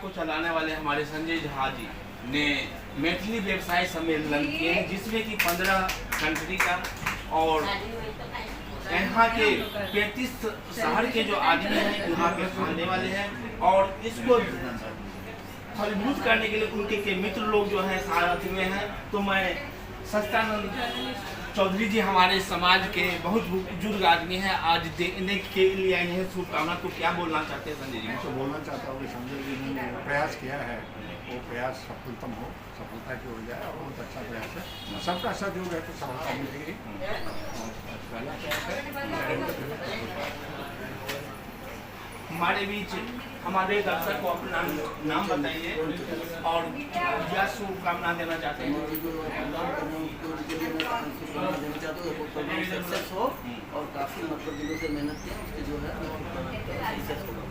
को चलाने वाले हमारे संजय झा जी ने मैथिली व्यवसाय सम्मेलन किए हैं, जिसमें कि 15 कंट्री का और यहाँ के 35 शहर के जो आदमी हैं यहाँ पे आने वाले हैं। और इसको फलीभूत करने के लिए उनके के मित्र लोग जो हैं साथ में हैं। तो मैं सच्चिदानंद चौधरी जी हमारे समाज के बहुत बुजुर्ग आदमी हैं, आज देने के लिए आए हैं शुभकामना। तो क्या बोलना चाहते हैं संजय जी? मैं तो बोलना चाहता हूँ कि संजय जी ने प्रयास किया है, वो प्रयास सफलतम हो, सफलता की हो जाए और बहुत अच्छा प्रयास है। सबका सहयोग है तो सफलता मिलेगी। पहला प्रयास है। हमारे बीच हमारे दर्शक को अपना नाम बताइए और क्या शुभकामना देना चाहते हैं? सक्सेस हो और काफ़ी मतलब दिनों से मेहनत किया उसके जो है सक्सेस होगा।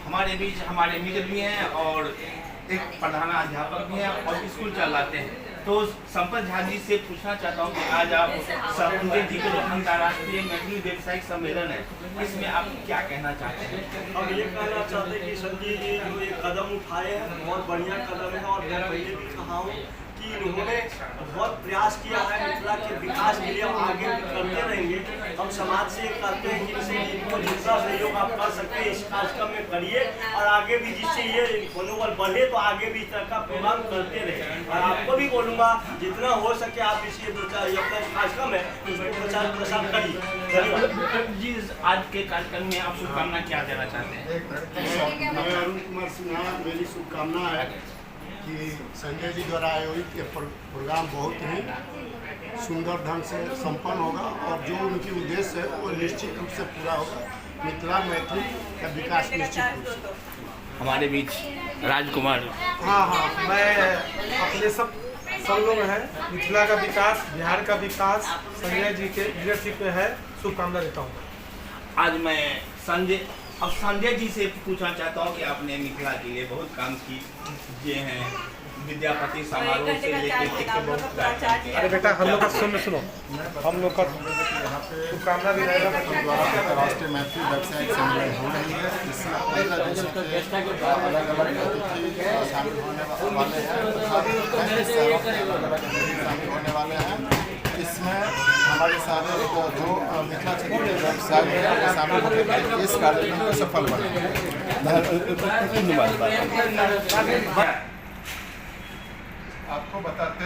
हमारे बीच हमारे मित्र भी हैं और एक प्रधानाध्यापक भी हैं और स्कूल चलाते हैं। तो संपत झा जी से पूछना चाहता हूँ कि आज आप संजय जी के जो अंतर्राष्ट्रीय मैथिली व्यवसायिक सम्मेलन है, इसमें आप क्या कहना चाहते हैं? हम ये कहना चाहते हैं कि संजय जी जो ये कदम उठाए हैं बहुत बढ़िया कदम है। और मैं पहले भी कहा हूँ कि इन्होंने बहुत प्रयास किया है मिथिला के विकास के लिए, आगे भी करते रहेंगे। हम समाज से कहते हैं कि इनको जितना सहयोग आप कर सकते हैं इस कार्यक्रम में करिए और आगे भी जिससे ये मनोबल बढ़े तो आगे भी इस तरह का प्रोग्राम करते रहे। और आपको भी बोलूँगा जितना हो सके आप इसे अपना कार्यक्रम है उसको प्रचार प्रसार करिए। धन्यवाद जी। आज के कार्यक्रम में आप शुभकामना क्या देना चाहते हैं? मैं अरुण कुमार सिन्हा, मेरी शुभकामना है कि संजय जी द्वारा आयोजित ये प्रोग्राम बहुत ही सुंदर ढंग से संपन्न होगा और जो उनकी उद्देश्य है वो निश्चित रूप से पूरा होगा। मिथिला मैथिली का विकास निश्चित रूप से। हमारे बीच राजकुमार। हाँ, मैं अपने सब लोग हैं, मिथिला का विकास, बिहार का विकास संजय जी के लीडरशिप में है, शुभकामना देता हूँ। आज मैं संजय जी से पूछना चाहता हूँ कि आपने मिथिला के लिए बहुत काम किए हैं, विद्यापति समारोह से लेकर बहुत। अरे बेटा हम लोग का सुनो, हम लोग का शुभकामना भी रहेगा। द्वारा अंतर्राष्ट्रीय मैथिली व्यवसायिक सम्मेलन हो रही है, जिसमें 15 देशों के अलग अलग अतिथि शामिल होने वाले हैं, शामिल होने वाले हैं। इसमें हमारे सारे जो मिथिला क्षेत्र के व्यवसायी हैं शामिल होकर इस कार्यक्रम को सफल बनाएंगे। आपको बताते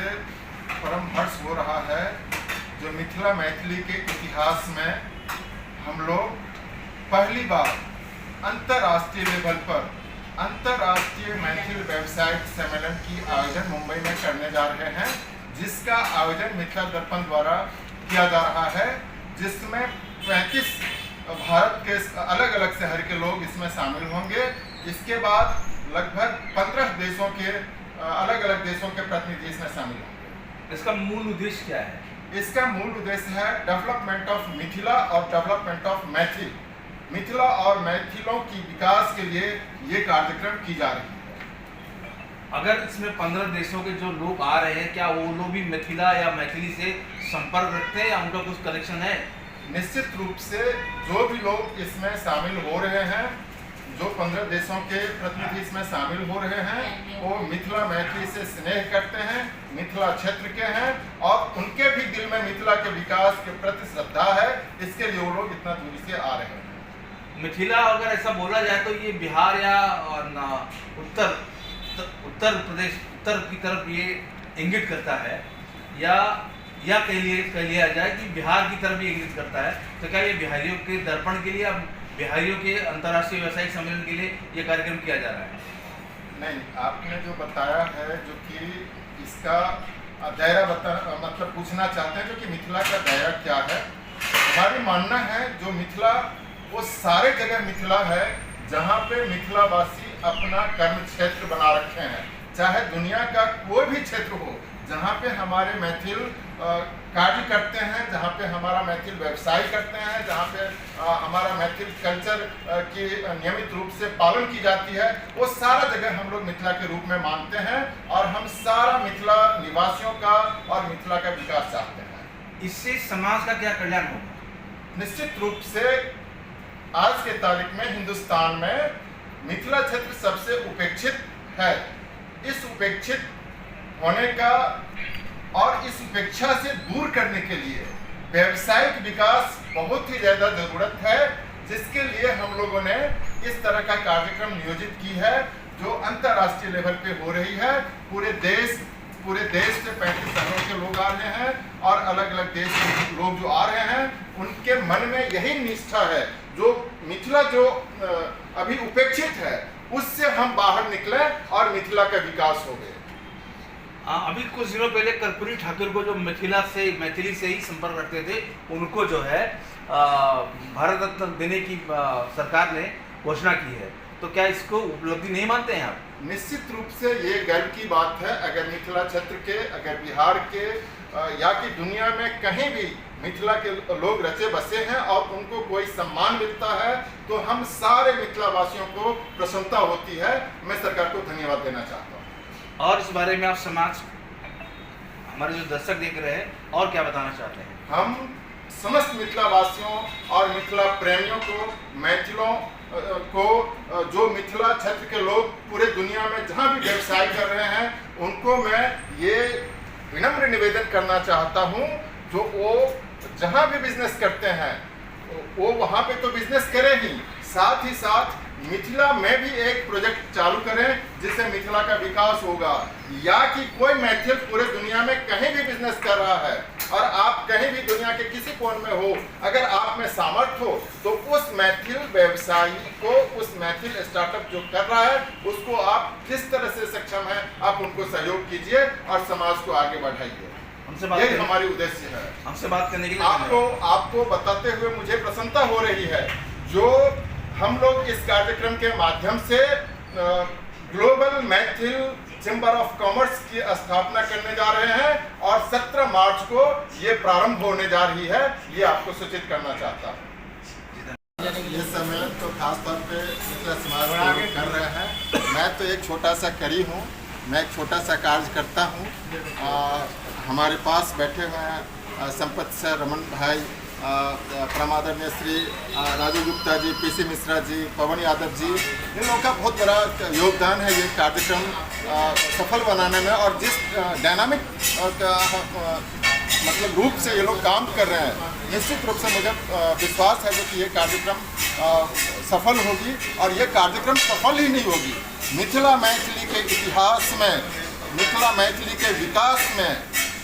परम हर्ष हो रहा है जो मिथिला मैथिली के इतिहास में हम लोग पहली बार अंतर्राष्ट्रीय लेवल पर अंतर्राष्ट्रीय मैथिली व्यवसायिक सम्मेलन की आयोजन मुंबई में करने जा रहे हैं, जिसका आयोजन मिथिला दर्पण द्वारा किया जा रहा है, जिसमें 35 भारत के अलग अलग शहर के लोग इसमें शामिल होंगे। इसके बाद लगभग 15 देशों के अलग अलग देशों के प्रतिनिधि इसमें शामिल होंगे। इसका मूल उद्देश्य क्या है? इसका मूल उद्देश्य है डेवलपमेंट ऑफ मिथिला और डेवलपमेंट ऑफ मैथिल। मिथिला और मैथिलों की विकास के लिए ये कार्यक्रम की जा रही है। अगर इसमें 15 देशों के जो लोग आ रहे हैं, क्या वो लोग भी मिथिला या मैथिली से संपर्क रखते हैं या उनका कुछ कनेक्शन है? निश्चित रूप से जो भी लोग इसमें शामिल हो रहे हैं, जो 15 देशों के प्रतिनिधि इसमें शामिल हो रहे हैं, वो मिथिला मैथिली से स्नेह करते हैं, मिथिला क्षेत्र के हैं और उनके भी दिल में मिथिला के विकास के प्रति श्रद्धा है। इसके लिए वो लोग इतना दूरी से आ रहे हैं। मिथिला अगर ऐसा बोला जाए तो ये बिहार या उत्तर प्रदेश उत्तर की तरफ ये इंगित करता है, या कह लिया जाए कि बिहार की तरफ ये इंगित करता है। तो क्या ये बिहारियों के दर्पण के लिए, बिहारियों के अंतर्राष्ट्रीय व्यवसायिक सम्मेलन के लिए ये कार्यक्रम किया जा रहा है? नहीं, आपने जो बताया है, जो कि इसका दायरा मतलब पूछना चाहते हैं जो कि मिथिला का दायरा क्या है। हमारी मानना है जो मिथिला वो सारे जगह मिथिला है जहाँ पे मिथिलावासी अपना कर्म क्षेत्र बना रखे हैं, चाहे दुनिया का कोई भी क्षेत्र हो जहाँ पे हमारे मैथिल कार्य करते हैं, जहाँ पे हमारा मैथिल व्यवसाय करते हैं, जहाँ पे हमारा मैथिल कल्चर की नियमित रूप से पालन की जाती है, वो सारा जगह हम लोग मिथिला के रूप में मानते हैं और हम सारा मिथिला निवासियों का और मिथिला का विकास चाहते हैं। इससे समाज का क्या कल्याण होगा? निश्चित रूप से आज के तारीख में हिंदुस्तान में मिथिला क्षेत्र सबसे उपेक्षित है। इस उपेक्षित होने का और इस उपेक्षा से दूर करने के लिए व्यावसायिक विकास बहुत ही ज़्यादा ज़रूरत है, जिसके लिए हम लोगों ने इस तरह का कार्यक्रम नियोजित की है जो अंतर्राष्ट्रीय लेवल पे हो रही है। पूरे देश से 35 शहरों के लोग आ रहे हैं और अलग अलग देश के लोग जो आ रहे हैं, उनके मन में यही निष्ठा है जो मिथिला जो अभी उपेक्षित है उससे हम बाहर निकले और मिथिला का विकास हो गए। अभी कुछ दिनों पहले कर्पूरी ठाकुर को जो मैथिली से ही संपर्क रखते थे, उनको जो है भारत रत्न देने की सरकार ने घोषणा की है, तो क्या इसको उपलब्धि नहीं मानते हैं आप? निश्चित रूप से ये गर्व की बात है। अगर मिथिला क्षेत्र के, अगर बिहार के या कि दुनिया में कहीं भी मिथिला के लोग रचे बसे हैं और उनको कोई सम्मान मिलता है, तो हम सारे मिथिला वासियों को प्रसन्नता होती है। मैं सरकार को धन्यवाद देना चाहता हूँ। और इस बारे में आप समाज, हमारे जो दर्शक देख रहे हैं, और क्या बताना चाहते हैं? हम समस्त मिथिला वासियों और मिथिला प्रेमियों को, मैथिलों को, जो मिथिला क्षेत्र के लोग पूरे दुनिया में जहाँ भी व्यवसाय कर रहे हैं, उनको मैं ये विनम्र निवेदन करना चाहता हूँ, जो वो जहाँ भी बिजनेस करते हैं वो वहाँ पे तो बिजनेस करें ही, साथ ही साथ मिथिला में भी एक प्रोजेक्ट चालू करें जिससे मिथिला का विकास होगा। या कि कोई मैथिल पूरे दुनिया में कहीं भी बिजनेस कर रहा है और आप कहीं भी दुनिया के किसी कोण में हो, अगर आप में सामर्थ्य हो तो उस मैथिल व्यवसायी को, उस मैथिल स्टार्टअप जो कर रहा है, उसको आप किस तरह से सक्षम है, आप उनको सहयोग कीजिए और समाज को आगे बढ़ाइए। यही हमारी उद्देश्य है। हमसे बात करने के लिए आपको बताते हुए मुझे प्रसन्नता हो रही है जो हम लोग इस कार्यक्रम के माध्यम से global Maithil chamber of commerce की स्थापना करने जा रहे हैं और 17 मार्च को ये प्रारंभ होने जा रही है, ये आपको सूचित करना चाहता हूँ। ये सम्मेलन तो खास तौर पे मिथिला समाज के लोग कर रहे हैं। मैं तो एक छोटा सा करी हूँ, मैं एक छोटा सा कार्य करता हूँ। हमारे पास बैठे हुए हैं संपत सर, रमन भाई, परमादरणीय श्री राजू गुप्ता जी, पीसी मिश्रा जी, पवन यादव जी, इन लोगों का बहुत बड़ा योगदान है ये कार्यक्रम सफल बनाने में। और जिस डायनामिक मतलब रूप से ये लोग काम कर रहे हैं, निश्चित रूप से मुझे विश्वास है कि ये कार्यक्रम सफल होगी। और ये कार्यक्रम सफल ही नहीं होगी, मिथिला मैथिली के इतिहास में, मिथिला मैथिली के विकास में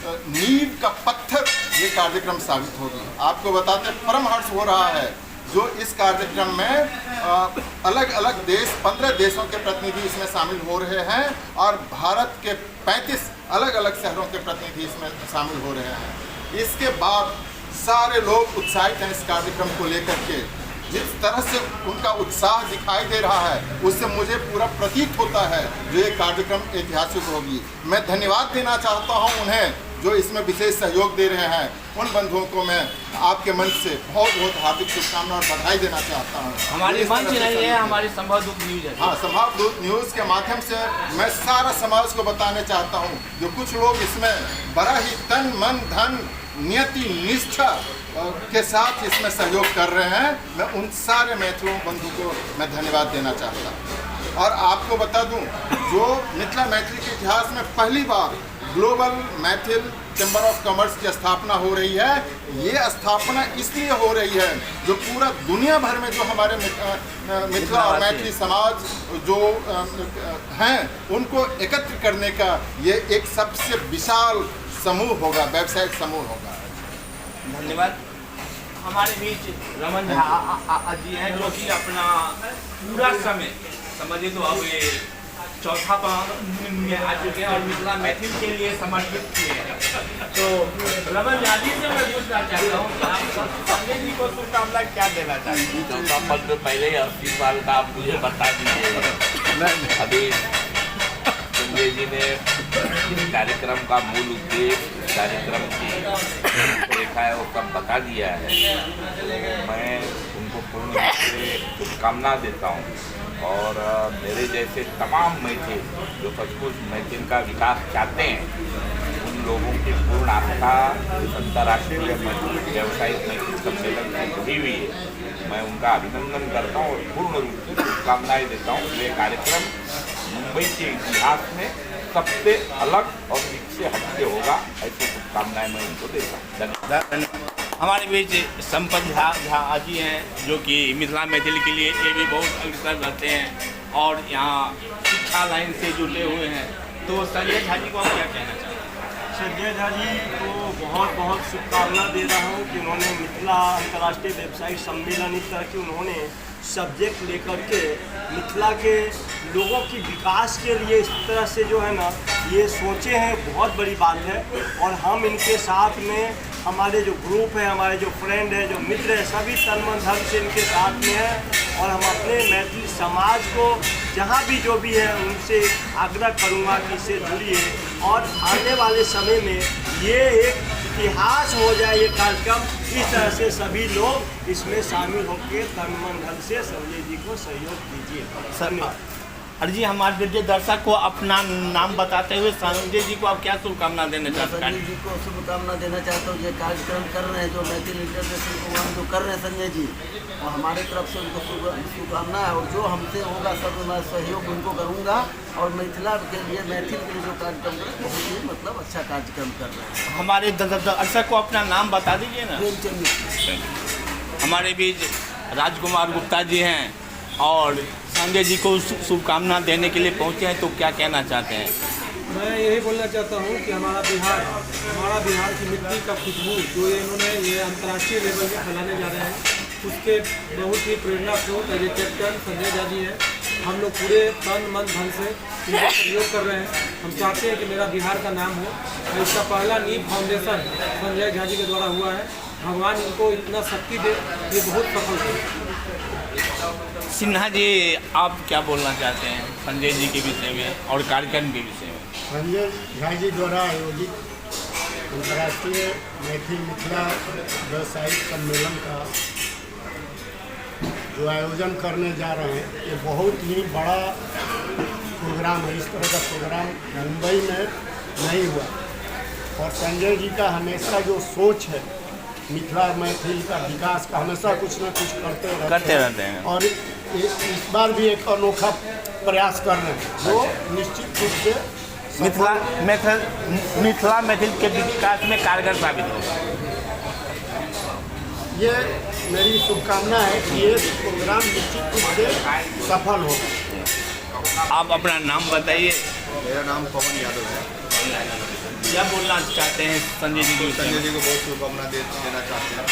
नींव का पत्थर ये कार्यक्रम साबित होगी। आपको बताते परम हर्ष हो रहा है जो इस कार्यक्रम में अलग अलग देश, 15 देशों के प्रतिनिधि इसमें शामिल हो रहे हैं और भारत के 35 अलग अलग शहरों के प्रतिनिधि इसमें शामिल हो रहे हैं। इसके बाद सारे लोग उत्साहित हैं इस कार्यक्रम को लेकर के। जिस तरह से उनका उत्साह दिखाई दे रहा है, उससे मुझे पूरा प्रतीत होता है जो ये कार्यक्रम ऐतिहासिक होगी। मैं धन्यवाद देना चाहता हूँ उन्हें जो इसमें विशेष सहयोग दे रहे हैं। उन बंधुओं को मैं आपके मंच से बहुत बहुत हार्दिक शुभकामनाएं और बधाई देना चाहता हूँ। हमारी मंच नहीं है, हमारी संभावदूत न्यूज है। हाँ, संभावदूत न्यूज़ के माध्यम से मैं सारा समाज को बताने चाहता हूँ जो कुछ लोग इसमें बड़ा ही तन मन धन नियति निष्ठा के साथ इसमें सहयोग कर रहे हैं। मैं उन सारे मैथिलों बंधु को मैं धन्यवाद देना चाहता हूँ। और आपको बता दूं, जो मिथिला मैथिली के इतिहास में पहली बार global Maithil chamber of commerce की स्थापना हो रही है। ये स्थापना इसलिए हो रही है जो पूरा दुनिया भर में जो हमारे मिथिला और मैथिली समाज जो हैं, उनको एकत्र करने का ये एक सबसे विशाल समूह होगा, व्यावसायिक समूह होगा। धन्यवाद। हमारे बीच रमन जी हैं जो कि अपना पूरा समय समझिए तो अब ये चौथा पाँव में आ चुके हैं और मिथिला मैथिल के लिए समर्पित किए हैं। तो रमन जी से मैं पूछना चाहता हूँ कि आप संजय जी को शुभकामना क्या देना चाहते हैं? चौथा पद तो पहले ही 80 साल का आप मुझे बता दीजिए। अभी संजय जी ने इस कार्यक्रम का मूल उद्देश्य, कार्यक्रम की रेखा है वो सब बता दिया है। मैं उनको पूर्ण रूप से शुभकामना देता हूँ और मेरे जैसे तमाम मैथिल जो सचमुच मैथिल का विकास चाहते हैं, उन लोगों की पूर्ण आस्था इस अंतर्राष्ट्रीय व्यावसायिक मैथिल सम्मेलन से जुड़ी हुई है। मैं उनका अभिनंदन करता हूँ और पूर्ण रूप से शुभकामनाएं देता हूँ। ये कार्यक्रम मुंबई के इतिहास में सबसे अलग और इससे हटके होगा, ऐसी शुभकामनाएं मैं उनको देता हूँ। धन्यवाद। हमारे बीच संपत झा जी हैं जो कि मिथिला मैथिली के लिए ये भी बहुत अग्रसर रहते हैं और यहाँ शिक्षा लाइन से जुटे हुए हैं। तो संजय झा जी को आप क्या कहना चाहते हैं? संजय झा जी को बहुत बहुत शुभकामना दे रहा हूँ कि उन्होंने मिथिला अंतर्राष्ट्रीय वेबसाइट सम्मेलन इस तरह की उन्होंने सब्जेक्ट लेकर के मिथिला के लोगों की विकास के लिए इस तरह से जो है ना ये सोचे हैं, बहुत बड़ी बात है। और हम इनके साथ में हमारे जो ग्रुप है, हमारे जो फ्रेंड है, जो मित्र है, सभी तन मन धन से इनके साथ में है। और हम अपने मैथिली समाज को जहाँ भी जो भी है उनसे आग्रह करूँगा कि इससे जुड़िए और आने वाले समय में ये एक इतिहास हो जाए ये कार्यक्रम। इस तरह से सभी लोग इसमें शामिल होकर तन मन धन से संजय जी को सहयोग दीजिए। धन्यवाद। अरे जी, हमारे प्रिय दर्शक को अपना नाम बताते हुए संजय जी को आप क्या शुभकामना देना चाहते हैं? संजय जी को शुभकामना देना चाहता हूँ। ये कार्यक्रम कर रहे हैं जो मैथिली इंटरनेशनल प्रोग्राम जो कर रहे हैं संजय जी, और हमारे तरफ से उनको शुभकामना है। और जो हमसे होगा सब मैं सहयोग उनको करूँगा। और मिथिला के लिए, मैथिली के लिए जो कार्यक्रम कर बहुत ही मतलब अच्छा कार्यक्रम कर रहे हैं। हमारे दर्शक को अपना नाम बता दीजिए ना। प्रेमचंद मिश्र। हमारे बीच राजकुमार गुप्ता जी हैं और संजय जी को शुभकामना देने के लिए पहुंचे हैं, तो क्या कहना चाहते हैं? मैं यही बोलना चाहता हूँ कि हमारा बिहार की मिट्टी का खुशबू जो इन्होंने ये अंतर्राष्ट्रीय लेवल पे फैलाने जा रहे हैं, उसके बहुत ही प्रेरणा स्रोत as a captain Sanjay Jha ji हैं। हम लोग पूरे तन मन धन से इनका सहयोग कर रहे हैं। हम चाहते हैं कि मेरा बिहार का नाम हो। और इसका पहला नींव फाउंडेशन संजय झा जी के द्वारा हुआ है। भगवान इनको इतना शक्ति दे, ये बहुत सफल है। सिन्हा जी, आप क्या बोलना चाहते हैं संजय जी के विषय में और कार्यक्रम के विषय में? संजय झा जी द्वारा आयोजित अंतर्राष्ट्रीय मैथिली मिथिला व्यावसायिक सम्मेलन का जो आयोजन करने जा रहे हैं, ये बहुत ही बड़ा प्रोग्राम है। इस तरह का प्रोग्राम मुंबई में नहीं हुआ। और संजय जी का हमेशा जो सोच है मिथिला मैथिली का विकास का, हमेशा कुछ न कुछ करते रहते हैं। और इस बार भी एक अनोखा प्रयास कर रहे हैं जो निश्चित रूप से मिथिला मैथिली के विकास में कारगर साबित होगा। ये मेरी शुभकामना है कि ये प्रोग्राम निश्चित रूप से सफल हो। आप अपना नाम बताइए। मेरा नाम पवन यादव है। क्या बोलना चाहते हैं संजय जी को? संजय जी को बहुत शुभकामना देना चाहते हैं।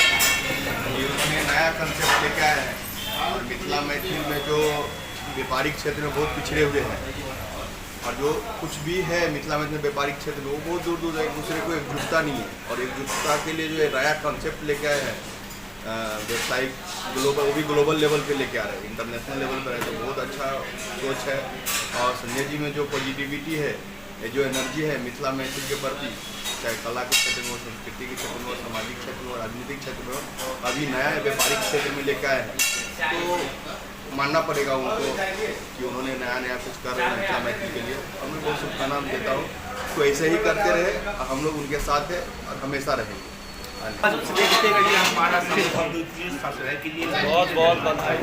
ये उन्होंने नया कंसेप्ट लेके आए हैं और मिथिला मैथिली में जो व्यापारिक क्षेत्र में बहुत पिछड़े हुए हैं और जो कुछ भी है मिथिला मैथिली व्यापारिक क्षेत्र में वो बहुत दूर दूर एक दूसरे को एकजुटता नहीं है। और एकजुटता के लिए जो नया कंसेप्ट लेके आए हैं व्यावसायिक ग्लोबल, वो भी ग्लोबल लेवल पे लेके आ रहे हैं, इंटरनेशनल लेवल पर है। तो बहुत अच्छा सोच है। और संजय जी में जो पॉजिटिविटी है, ये जो एनर्जी है मिथिला मैथिली के प्रति, चाहे कला के क्षेत्र में हो, संस्कृति के क्षेत्र में हो, सामाजिक क्षेत्र में हो, राजनीतिक क्षेत्र में हो, अभी नया व्यापारिक क्षेत्र में लेके आए हैं। तो मानना पड़ेगा उनको कि उन्होंने नया कुछ कर रहे हैं मिथिला मैथिली के लिए। और मैं बहुत शुभकामना देता हूँ। तो ऐसे ही करते रहे, हम लोग उनके साथ हैं और हमेशा रहेंगे। देखते रहिए हमारा बहुत बहुत बधाई।